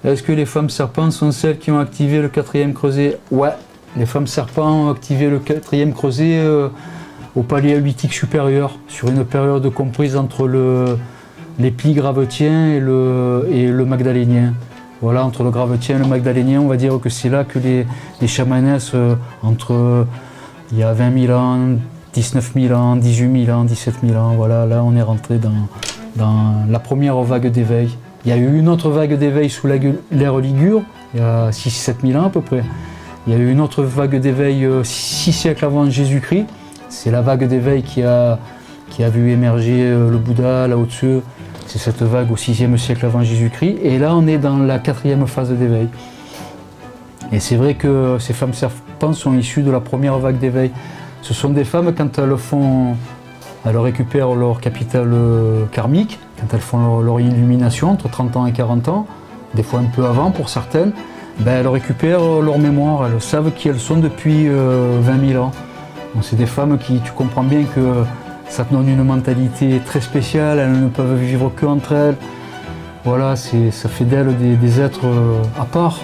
Est-ce que les femmes serpents sont celles qui ont activé le 4e creuset? Ouais, les femmes serpents ont activé le 4e creuset au paléolithique supérieur, sur une période comprise entre les plis gravettiens et le magdalénien. Voilà, entre le gravettien et le magdalénien, on va dire que c'est là que les chamanesses, entre il y a 20 000 ans, 19 000 ans, 18 000 ans, 17 000 ans, voilà, là on est rentré dans la première vague d'éveil. Il y a eu une autre vague d'éveil sous l'ère Ligure, il y a 6-7 000 ans à peu près. Il y a eu une autre vague d'éveil 6 siècles avant Jésus-Christ. C'est la vague d'éveil qui a vu émerger le Bouddha, Lao Tzu. C'est cette vague au 6e siècle avant Jésus-Christ. Et là, on est dans la 4e phase d'éveil. Et c'est vrai que ces femmes serpents sont issues de la première vague d'éveil. Ce sont des femmes, quand elles récupèrent leur capital karmique, quand elles font leur illumination entre 30 ans et 40 ans, des fois un peu avant pour certaines, elles récupèrent leur mémoire, elles savent qui elles sont depuis 20 000 ans. Donc c'est des femmes qui, tu comprends bien que ça te donne une mentalité très spéciale, elles ne peuvent vivre qu'entre elles. Voilà, ça fait d'elles des êtres à part.